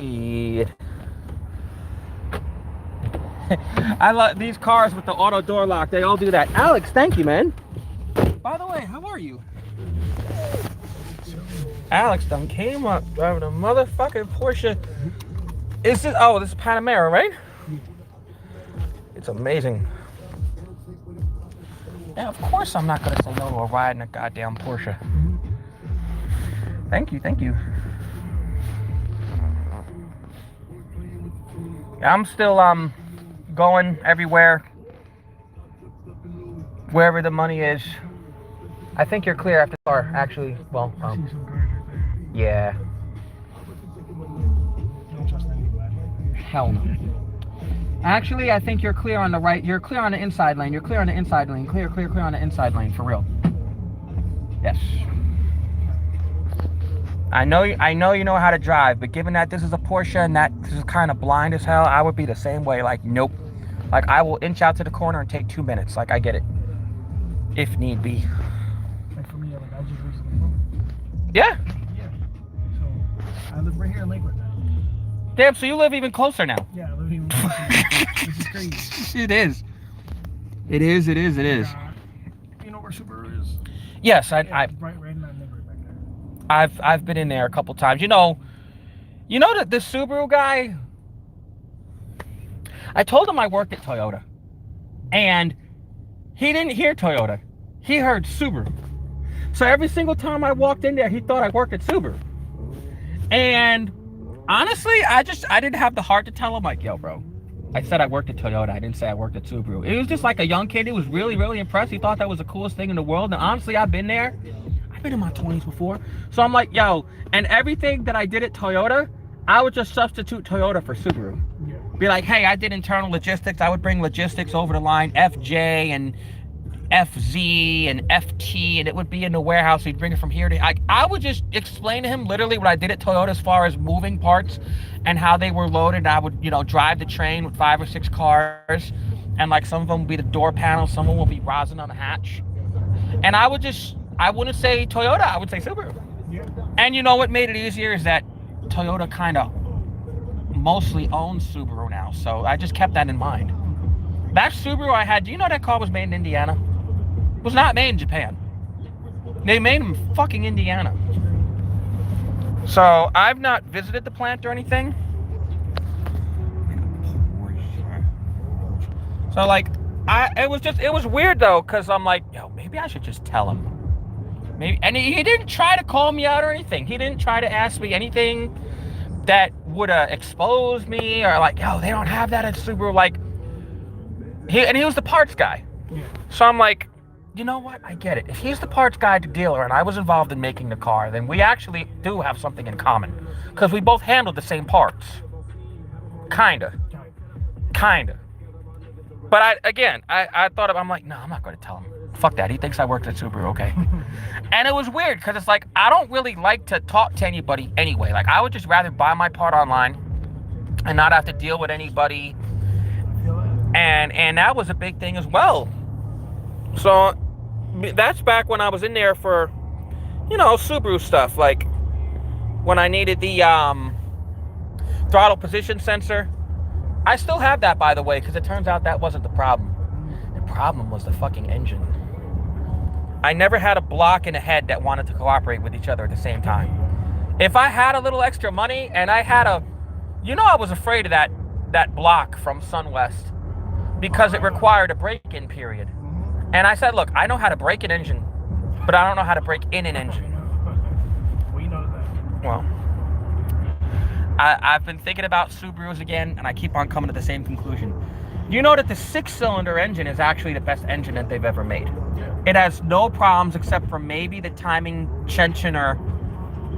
I love these cars with the auto door lock. They all do that. Alex, thank you, man. By the way, how are you? Alex done came up driving a motherfucking Porsche. Is this? Oh, this is Panamera, right? It's amazing. Yeah, of course I'm not gonna say no to a ride in a goddamn Porsche. Thank you, thank you. I'm still going everywhere, wherever the money is. I think you're clear after the car, actually. Well, yeah. Hell no. Actually, I think you're clear on the right. You're clear on the inside lane. You're clear on the inside lane. Clear on the inside lane, for real. Yes. I know you know how to drive, but given that this is a Porsche and that this is kind of blind as hell, I would be the same way. Like, nope. Like, I will inch out to the corner and take 2 minutes. Like, I get it. If need be. Like for me, like I just recently moved. Yeah. Yeah. So I live right here in Lakewood now. Damn, so you live even closer now. Yeah, I live even closer. This is crazy. It is. It is. You know where Subaru is? Yes, right in that neighborhood back there. I've been in there a couple times. You know that this Subaru guy, I told him I worked at Toyota, and he didn't hear Toyota. He heard Subaru. So every single time I walked in there, he thought I worked at Subaru. And honestly, I didn't have the heart to tell him, like, yo, bro, I said I worked at Toyota. I didn't say I worked at Subaru. It was just like a young kid. He was really, really impressed. He thought that was the coolest thing in the world. And honestly, I've been there. I've been in my 20s before. So I'm like, yo, and everything that I did at Toyota, I would just substitute Toyota for Subaru. Yeah. Be like, hey, I did internal logistics. I would bring logistics over the line, FJ and FZ and FT, and it would be in the warehouse. He'd bring it from here to... I would just explain to him literally what I did at Toyota as far as moving parts and how they were loaded. I would, drive the train with 5 or 6 cars, and like some of them would be the door panels, some of them will be rosin on the hatch. And I wouldn't say Toyota, I would say Subaru. Yeah. And you know what made it easier is that Toyota kind of mostly owns Subaru now, so I just kept that in mind. That Subaru I had, do you know that car was made in Indiana? It was not made in Japan. They made them in fucking Indiana. So I've not visited the plant or anything. So like, it was weird though, cause I'm like, yo, maybe I should just tell him. Maybe, and he didn't try to call me out or anything. He didn't try to ask me anything that would expose me or like, yo, they don't have that at Subaru. Like, he was the parts guy. Yeah. So I'm like, you know what? I get it. If he's the parts guy to dealer and I was involved in making the car, then we actually do have something in common. Because we both handled the same parts. Kinda. But I thought I'm like, no, I'm not going to tell him. Fuck that. He thinks I worked at Subaru, okay? And it was weird because it's like, I don't really like to talk to anybody anyway. Like, I would just rather buy my part online and not have to deal with anybody. And that was a big thing as well. So that's back when I was in there for, Subaru stuff. Like when I needed the throttle position sensor. I still have that, by the way, because it turns out that wasn't the problem. The problem was the fucking engine. I never had a block and a head that wanted to cooperate with each other at the same time. If I had a little extra money and I had I was afraid of that block from SunWest because it required a break-in period. And I said, look, I know how to break an engine, but I don't know how to break in an engine. We know that. Well, I've been thinking about Subarus again, and I keep on coming to the same conclusion. You know that the 6-cylinder engine is actually the best engine that they've ever made. Yeah. It has no problems except for maybe the timing tension, or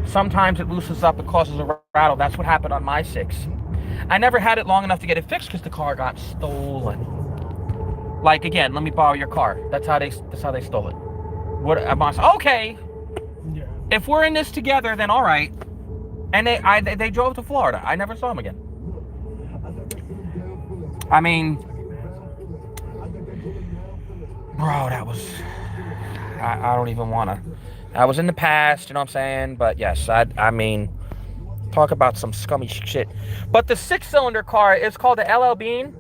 sometimes it loosens up, it causes a rattle. That's what happened on my 6. I never had it long enough to get it fixed because the car got stolen. Like, again, let me borrow your car. That's how they stole it. What am I? Okay. Yeah. If we're in this together, then all right. And they drove to Florida. I never saw them again. I mean, bro, that was... I don't even want to... I was in the past, you know what I'm saying? But yes, I mean... Talk about some scummy shit. But the 6-cylinder car is called the LL Bean.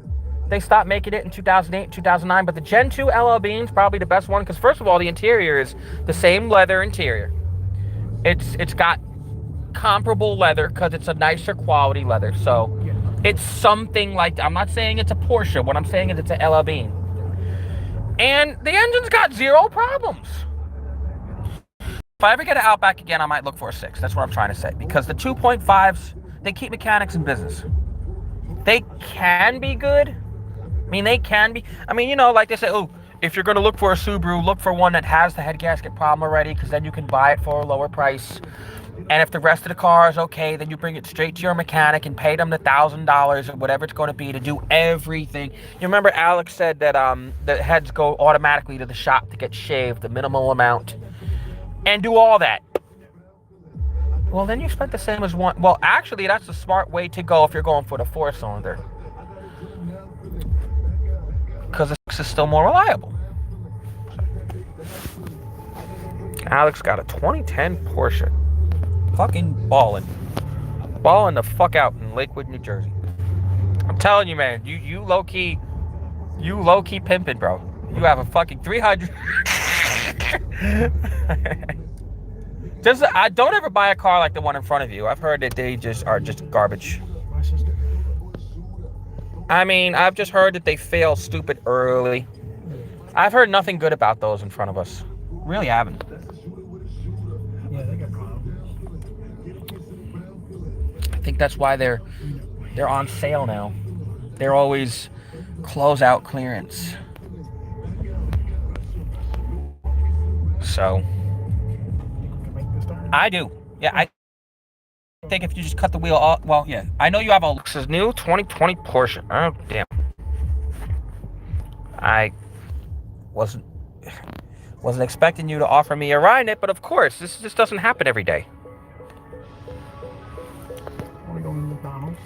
They stopped making it in 2008, 2009. But the Gen 2 LL Bean is probably the best one because, first of all, the interior is the same leather interior. It's got comparable leather because it's a nicer quality leather. So it's something like, I'm not saying it's a Porsche. What I'm saying is it's a LL Bean. And the engine's got 0 problems. If I ever get an Outback again, I might look for a 6. That's what I'm trying to say. Because the 2.5s, they keep mechanics in business. They can be good. I mean, they can be. I mean, you know, like they say, oh, if you're going to look for a Subaru, look for one that has the head gasket problem already, because then you can buy it for a lower price. And if the rest of the car is okay, then you bring it straight to your mechanic and pay them the $1,000 or whatever it's going to be to do everything. You remember Alex said that the heads go automatically to the shop to get shaved, the minimal amount, and do all that. Well, then you spent the same as one. Well, actually, that's the smart way to go if you're going for the 4-cylinder. Because the 6 is still more reliable. Alex got a 2010 Porsche. Fucking balling the fuck out in Lakewood, New Jersey. I'm telling you, man, you low key pimping, bro. You have a fucking 300. I don't ever buy a car like the one in front of you. I've heard that they just are just garbage. My sister. I mean, I've just heard that they fail stupid early. I've heard nothing good about those in front of us. Really haven't. Yeah, they got problems. I think that's why they're on sale now. They're always closeout clearance. So I do. Yeah, I think if you just cut the wheel off, well, yeah. I know you have a Lexus new 2020 Porsche. Oh, damn. I wasn't expecting you to offer me a ride in it, but of course, this just doesn't happen every day. Want to go to McDonald's?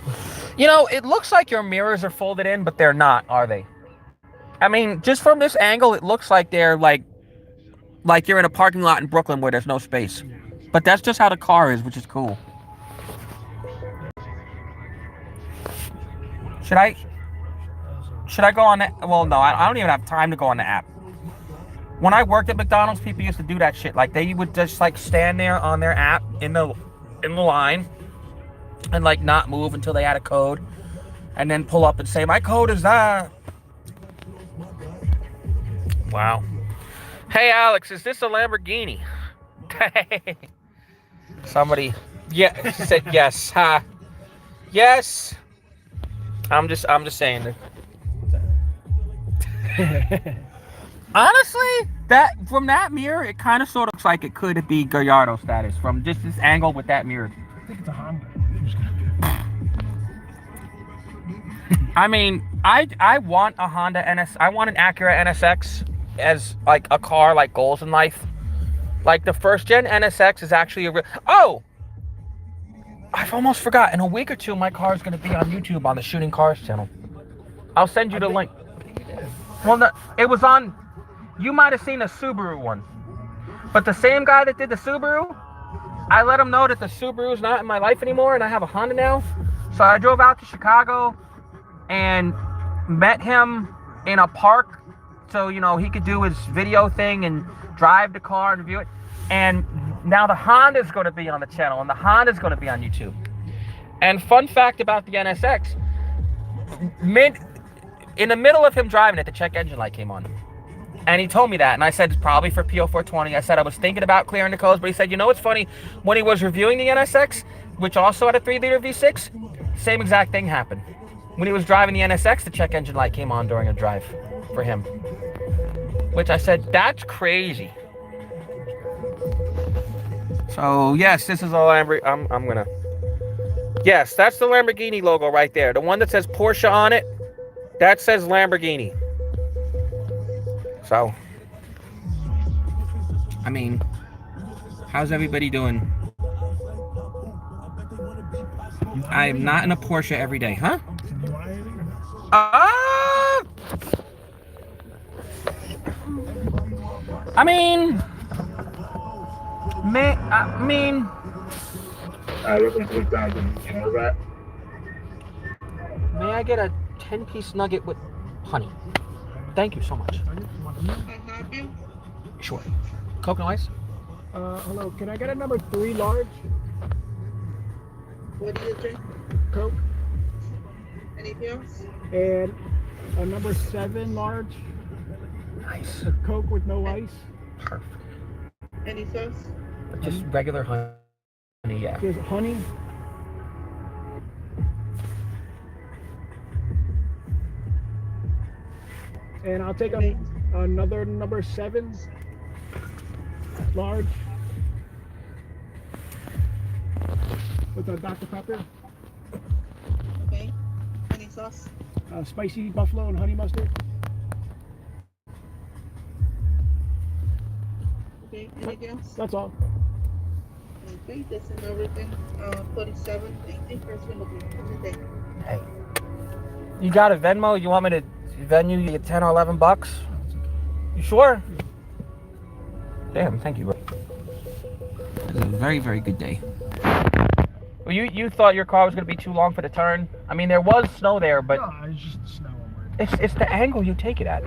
You know, it looks like your mirrors are folded in, but they're not, are they? I mean, just from this angle, it looks like they're like you're in a parking lot in Brooklyn where there's no space. But that's just how the car is, which is cool. Should I go on that? Well, no, I don't even have time to go on the app. When I worked at McDonald's, people used to do that shit. Like, they would just, like, stand there on their app in the line and, like, not move until they had a code. And then pull up and say, my code is that. Wow. Hey, Alex, is this a Lamborghini? Somebody, yeah, said yes. Yes. I'm just saying. Honestly, from that mirror, it kind of sort of looks like it could be Gallardo status from just this angle with that mirror. I think it's a Honda. I mean, I want a Honda I want an Acura NSX as like a car, like goals in life. Like the first gen NSX is actually a real. Oh, I've almost forgot. In a week or two, my car is going to be on YouTube on the Shooting Cars channel. I'll send you the link. Well, no, it was on. You might have seen a Subaru one, but the same guy that did the Subaru, I let him know that the Subaru is not in my life anymore, and I have a Honda now. So I drove out to Chicago and met him in a park, so you know he could do his video thing and drive the car and review it. And now the Honda is going to be on the channel, and the Honda is going to be on YouTube. And fun fact about the NSX, in the middle of him driving it, the check engine light came on. And he told me that, and I said, it's probably for PO420. I said I was thinking about clearing the codes, but he said, you know what's funny? When he was reviewing the NSX, which also had a 3-liter V6, same exact thing happened. When he was driving the NSX, the check engine light came on during a drive for him. Which I said, that's crazy. So, yes, this is a Lamborghini. I'm gonna... Yes, that's the Lamborghini logo right there. The one that says Porsche on it, that says Lamborghini. So, I mean, how's everybody doing? I'm not in a Porsche every day, huh? I mean, Welcome to McDonald's. You know that? May I get a 10-piece nugget with honey? Thank you so much. Sure. Coke and ice? Hello, can I get a number 3 large? What do you drink? Coke. Anything else? And a number 7 large. Nice. A Coke with no ice. Perfect. Any sauce? Just regular honey, yeah. There's honey. And I'll take another number 7 large with a Dr. Pepper, Okay. Any sauce? spicy buffalo and honey mustard. Okay. Anything else? That's all. Okay. That's and everything. 37. Anything first one looking today? Hey. You got a Venmo? You want me to Venmo you 10 or 11 bucks? You sure? Damn, thank you. This is a very, very good day. Well, you thought your car was going to be too long for the turn? I mean, there was snow there, but No, it's just the snow. I'm worried. it's the angle you take it at.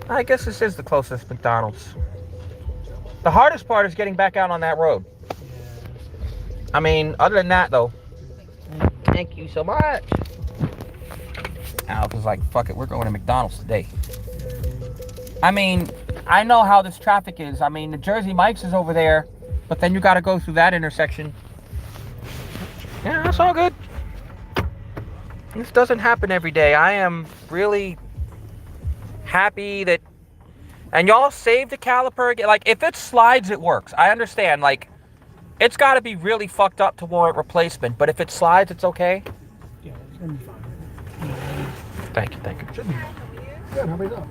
I guess this is the closest McDonald's. The hardest part is getting back out on that road. I mean, other than that, though. Thank you so much. Alex was like, fuck it, we're going to McDonald's today. I mean, I know how this traffic is. I mean, the Jersey Mike's is over there, but then you got to go through that intersection. Yeah, that's all good. This doesn't happen every day. I am really happy that, and y'all saved the caliper again. Like, if it slides, it works. I understand. Like, it's got to be really fucked up to warrant replacement, but if it slides, it's okay. Yeah, it's gonna be fine. Thank you. Should be. Good. How about yourself?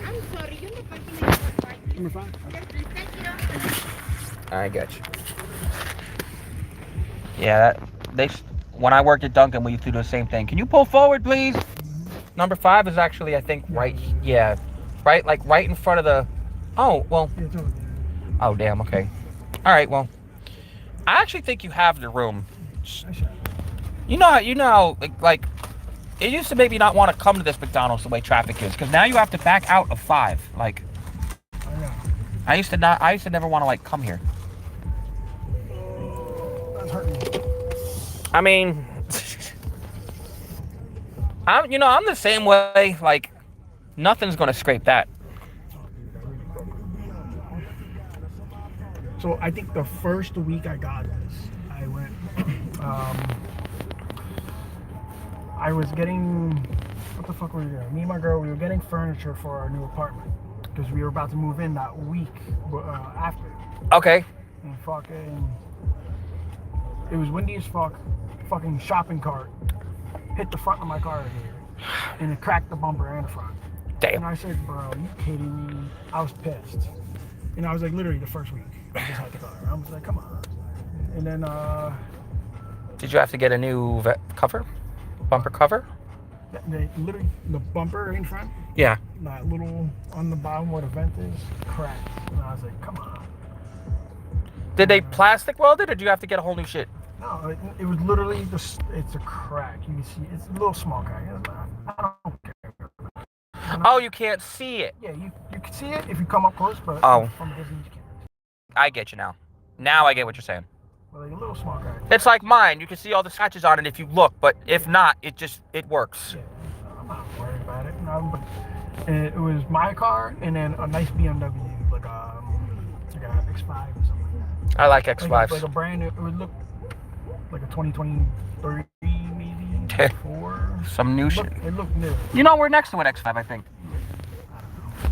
I'm sorry, you're not going to make Number 5. I get you. Yeah, when I worked at Dunkin', we used to do the same thing. Can you pull forward, please? Number 5 is actually, I think, right. Yeah, right, like right in front of the. Oh well. Yeah, it's over there. Oh damn. Okay. All right. Well, I actually think you have the room. I should. You know how like it used to maybe not want to come to this McDonald's the way traffic is, because now you have to back out of 5. Like, I know. I used to never want to like come here. That's hurting me. I mean, I'm the same way. Like, nothing's gonna scrape that. So I think the first week I got this, I went. I was getting. What the fuck were we doing? Me and my girl, we were getting furniture for our new apartment because we were about to move in that week after. Okay. And fucking, it was windy as fuck. Fucking shopping cart hit the front of my car here, and it cracked the bumper and the front. Damn. And I said, "Bro, are you kidding me?" I was pissed. And I was like, literally the first week, I just had the car. I was like, "Come on." And then, Did you have to get a new bumper cover? literally the bumper in front, Yeah. that little on the bottom where the vent is, cracked. And I was like, "Come on." Did they plastic weld it, or do you have to get a whole new shit? No, it was literally just, it's a crack. You can see it's a little small crack. I don't care. Oh, you can't see it. Yeah, you can see it if you come up close, but Oh. from a distance you can't. I get you now. Now I get what you're saying. Well, like a little small crack. It's like mine. You can see all the scratches on it if you look, but if not, it works. Yeah, I'm not worried about it. No, but it was my car and then a nice BMW, like a X5 or something like that. I like X5s. Like a brand new, it would look like a 2023 maybe, 4. Some new shit. It looked new. You know, we're next to an X5, I think. I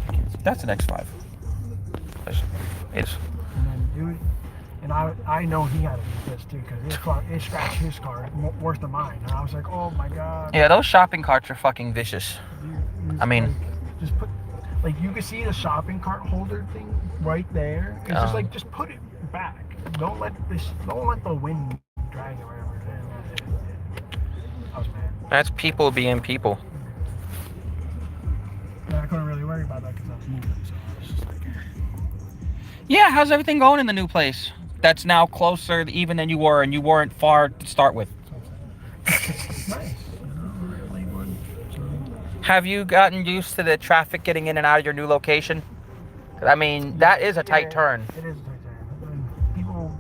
don't know. That's an X5. It's. And I know he had to be pissed too because it scratched his car worse than mine. And I was like, oh my god. Yeah, those shopping carts are fucking vicious. I mean, like, just put, like, you can see the shopping cart holder thing right there. It's just like, just put it back. Don't let the wind drag it wherever it is. I was mad. That's people being people. And I couldn't really worry about that because I was moving, so I was just like, Yeah, how's everything going in the new place? That's now closer even than you were, and you weren't far to start with. it's nice, you know, Lakewood. So, Have you gotten used to the traffic getting in and out of your new location? I mean, that is a tight yeah, turn. It is a tight turn. And people,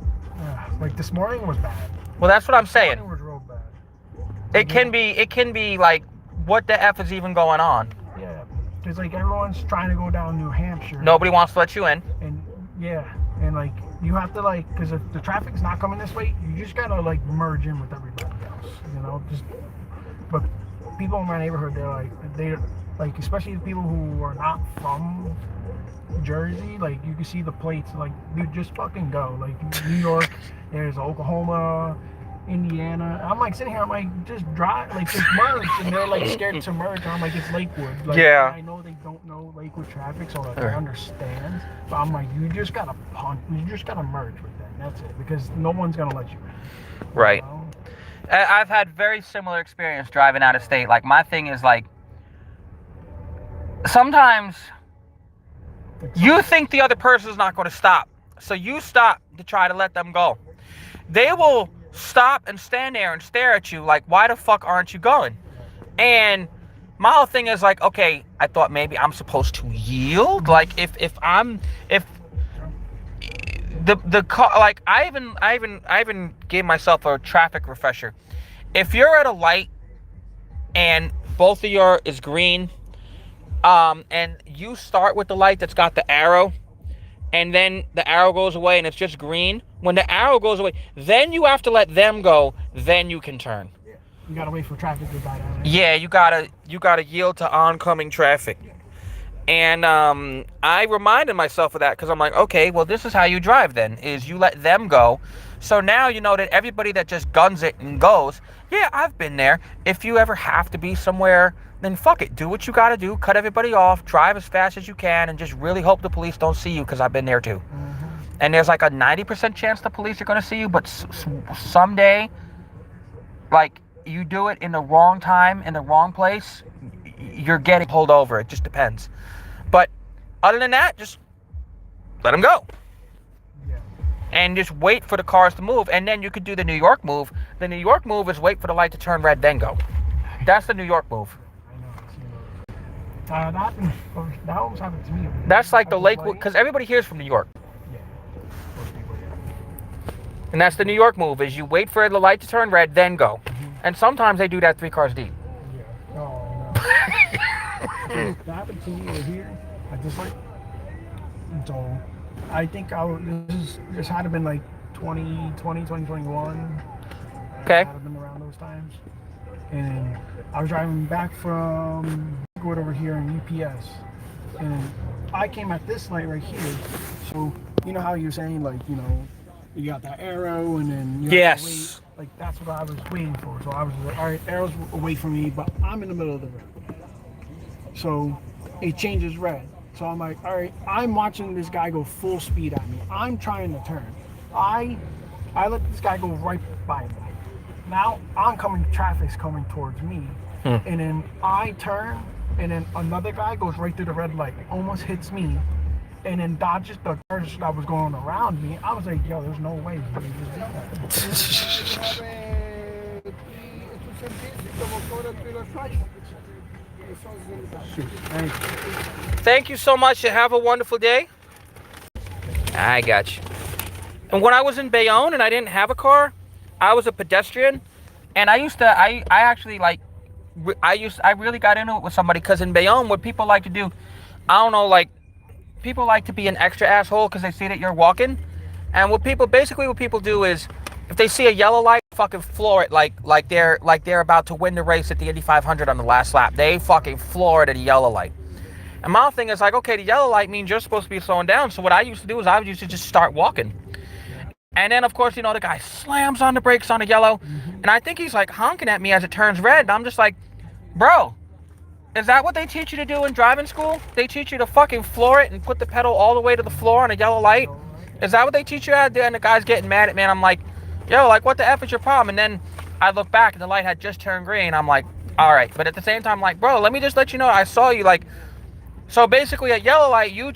like this morning was bad. Well, that's what I'm This saying. morning was real bad. It can be like, what the F is even going on? Yeah, because like everyone's trying to go down New Hampshire. Nobody wants to let you in. And yeah, and like you have to like, because if the traffic's not coming this way, you just gotta like merge in with everybody else, you know. But people in my neighborhood, they're like, especially the people who are not from Jersey, like you can see the plates, like dude, just fucking go. Like New York, there's Oklahoma, Indiana. I'm like sitting here, I'm like, just drive, like just merge, and they're like scared to merge. I'm like, it's Lakewood. Like, Yeah. I know they don't know Lakewood traffic, so like I understand. But I'm like, you just gotta merge with them. That's it, because no one's gonna let you in. Right. You know? I've had very similar experience driving out of state. Like, my thing is like, sometimes you think the other person's not going to stop, so you stop to try to let them go. They will stop and stand there and stare at you like, why the fuck aren't you going? And my whole thing is like, okay, I thought maybe I'm supposed to yield. Like, if the car, like, I even gave myself a traffic refresher. If you're at a light and both of your is green, and you start with the light that's got the arrow, and then the arrow goes away and it's just green. When the arrow goes away, then you have to let them go, then you can turn. You gotta wait for traffic to die down. Right? Yeah, you gotta yield to oncoming traffic. And I reminded myself of that because I'm like, okay, well, this is how you drive then, is you let them go. So now you know that everybody that just guns it and goes, yeah, I've been there. If you ever have to be somewhere, then fuck it. Do what you gotta do. Cut everybody off. Drive as fast as you can and just really hope the police don't see you, because I've been there too. Mm-hmm. And there's like a 90% chance the police are gonna see you, but someday, like, you do it in the wrong time, in the wrong place, you're getting pulled over. It just depends. But other than that, just let them go. Yeah. And just wait for the cars to move. And then you could do the New York move. The New York move is wait for the light to turn red, then go. That's the New York move. I know. That almost happened to me. That's like the I was Lakewood, like, because everybody here is from New York. Yeah. Most people, yeah. And that's the New York move, is you wait for the light to turn red, then go. Mm-hmm. And sometimes they do that 3 cars deep. Yeah. Oh, no. That happened to me over here. I just like, so I think this had to been like 2020, 2021. Okay. It had to been around those times. And I was driving back from Lakewood over here in UPS. And I came at this light right here. So, you know how you're saying, like, you know, you got that arrow and then you have to wait. Yes. Like, that's what I was waiting for. So I was like, all right, arrow's away from me, but I'm in the middle of the road. So it changes red. So I'm like, all right, I'm watching this guy go full speed at me. I'm trying to turn. I let this guy go right by me. Now traffic's coming towards me. And then I turn, and then another guy goes right through the red light, almost hits me, and then dodges the cars that was going around me. I was like, yo, there's no way he just did that. Shoot, thank you. Thank you so much. You have a wonderful day. I got you. And when I was in Bayonne and I didn't have a car, I was a pedestrian, and I really got into it with somebody, because in Bayonne, what people like to do, I don't know, like, people like to be an extra asshole because they see that you're walking. And what people do is, if they see a yellow light, fucking floor it like they're about to win the race at the Indy 500 on the last lap. They fucking floor it at a yellow light. And my thing is like, okay, the yellow light means you're supposed to be slowing down. So what I used to do is I would used to just start walking. And then, of course, you know, the guy slams on the brakes on the yellow. And I think he's like honking at me as it turns red. And I'm just like, bro, is that what they teach you to do in driving school? They teach you to fucking floor it and put the pedal all the way to the floor on a yellow light? Is that what they teach you how to do? And the guy's getting mad at me. And I'm like, yo, like, what the F is your problem? And then I look back and the light had just turned green. I'm like, all right. But at the same time, I'm like, bro, let me just let you know I saw you. Like, so basically at yellow light, you're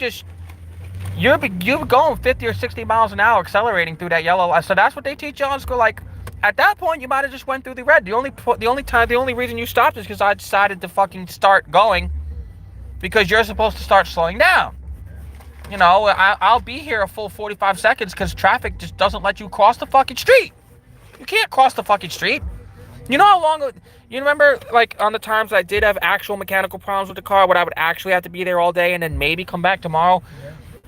going 50 or 60 miles an hour accelerating through that yellow light. So that's what they teach you in school. Like, at that point, you might have just went through the red. The only reason you stopped is because I decided to fucking start going, because you're supposed to start slowing down. You know, I'll be here a full 45 seconds because traffic just doesn't let you cross the fucking street. You can't cross the fucking street. You know how long, you remember, like, on the times I did have actual mechanical problems with the car, where I would actually have to be there all day and then maybe come back tomorrow,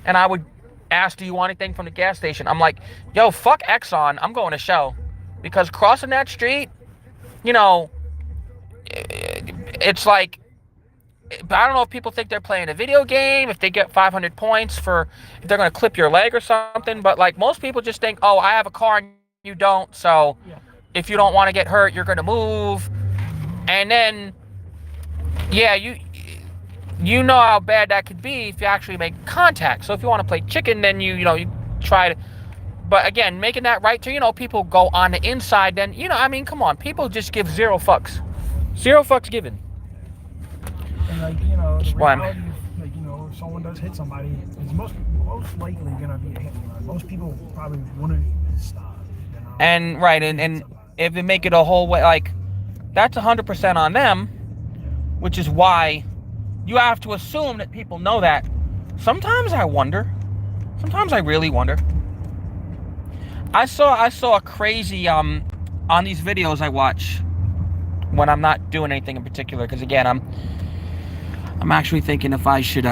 and I would ask, do you want anything from the gas station? I'm like, yo, fuck Exxon, I'm going to Shell. Because crossing that street, you know, it's like, I don't know if people think they're playing a video game, if they get 500 points for, if they're going to clip your leg or something, but like most people just think, oh, I have a car and you don't, so if you don't want to get hurt, you're going to move. And then, yeah, you know how bad that could be if you actually make contact. So if you want to play chicken, then you try to, but again, making that right to, people go on the inside, then, I mean, come on, people just give zero fucks. Zero fucks given. And like, the reality of, like, if someone does hit somebody, it's most likely gonna be a hit and run. Most people probably wouldn't stop. And right, and if they make it a whole way, like, that's 100% on them, which is why you have to assume that people know that. Sometimes I wonder. Sometimes I really wonder. I saw a crazy on these videos I watch when I'm not doing anything in particular, because again, I'm actually thinking if I should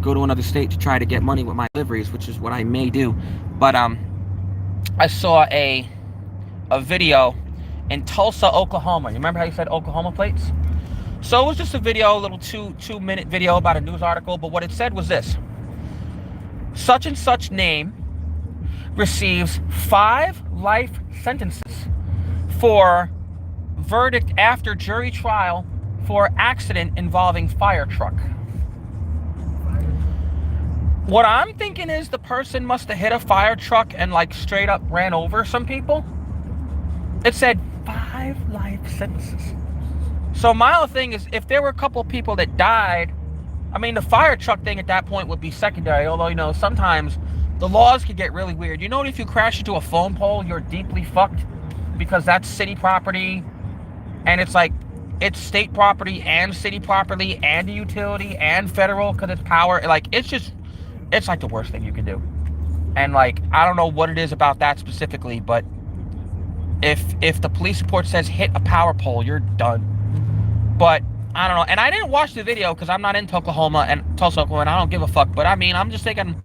go to another state to try to get money with my deliveries, which is what I may do. But I saw a video in Tulsa, Oklahoma. You remember how you said Oklahoma plates? So it was just a video, a little two-minute video about a news article, but what it said was this: such and such name receives 5 life sentences for verdict after jury trial for accident involving fire truck. What I'm thinking is the person must have hit a fire truck and like straight up ran over some people. It said 5 life sentences. So my whole thing is, if there were a couple of people that died, I mean, the fire truck thing at that point would be secondary, although, sometimes the laws could get really weird. If you crash into a phone pole, you're deeply fucked, because that's city property, and it's like, it's state property and city property and a utility and federal, because it's power. Like, it's like the worst thing you can do. And like, I don't know what it is about that specifically, but if the police report says hit a power pole, you're done. But I don't know. And I didn't watch the video because I'm not into Oklahoma and Tulsa, Oklahoma, and I don't give a fuck. But I mean, I'm just thinking,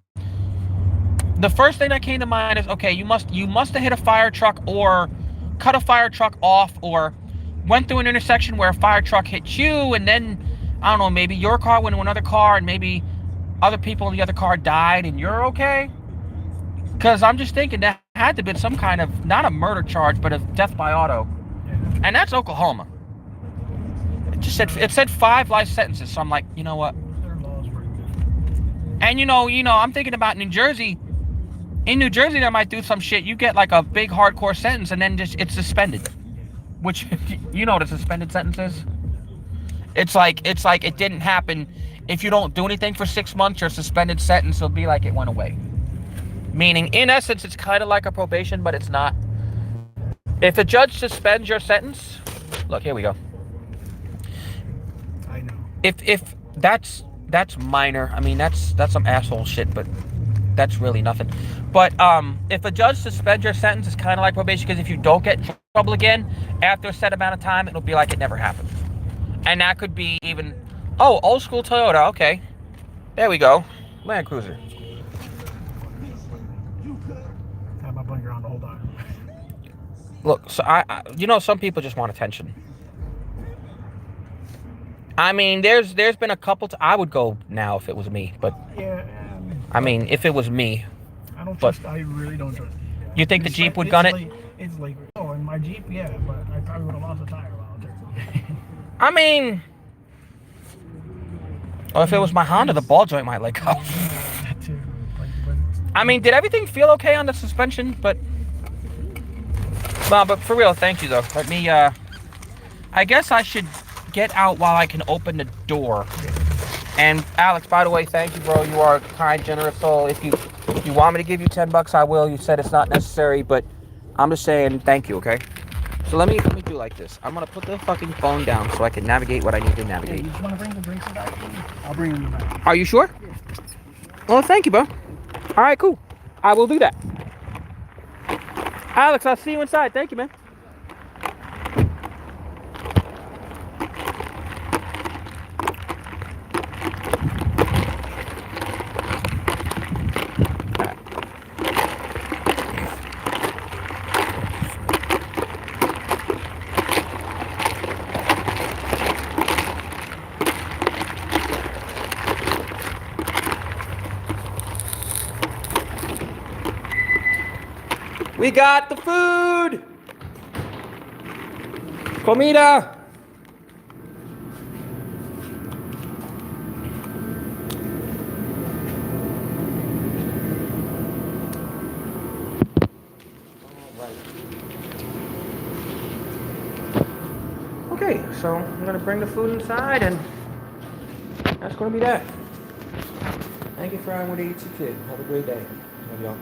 the first thing that came to mind is, okay, you must have hit a fire truck or cut a fire truck off or went through an intersection where a fire truck hit you, and then, I don't know, maybe your car went into another car and maybe other people in the other car died and you're okay? Because I'm just thinking that had to be some kind of, not a murder charge, but a death by auto. And that's Oklahoma. It said 5 life sentences, so I'm like, you know what? And I'm thinking about New Jersey. In New Jersey, they might do some shit. You get like a big hardcore sentence and then it's suspended. Which, what a suspended sentence is? It's like it didn't happen. If you don't do anything for 6 months, your suspended sentence will be like it went away. Meaning, in essence, it's kind of like a probation, but it's not. If a judge suspends your sentence, look, here we go. I know. If that's minor. I mean, that's some asshole shit, but that's really nothing. But if a judge suspends your sentence, it's kind of like probation, because if you don't get in trouble again after a set amount of time, it'll be like it never happened. And that could be even, old school Toyota. Okay, there we go, Land Cruiser. I have my blinker on the whole time. Look, so I some people just want attention. I mean, there's been a couple. I would go now if it was me, but Yeah. I mean, if it was me. I don't trust. I really don't trust. You think the Jeep would gun it? It's like, in my Jeep, yeah, but I probably would have lost a tire while there. I mean, or if it was my Honda, the ball joint might let go. That too. I mean, did everything feel okay on the suspension? But No, but for real, thank you though. Let me. I guess I should get out while I can open the door. And Alex, by the way, thank you, bro. You are a kind, generous soul. If you want me to give you $10, I will. You said it's not necessary, but I'm just saying thank you, okay? So let me do like this. I'm gonna put the fucking phone down so I can navigate what I need to Hey, navigate. you just want to bring the drinks back? I'll bring them back. Are you sure? Well, thank you, bro. All right, cool. I will do that. Alex, I'll see you inside. Thank you, man. We got the food! Comida! Okay, so I'm gonna bring the food inside and that's gonna be that. Thank you for having with the ET Kid. Have a great day. Love y'all.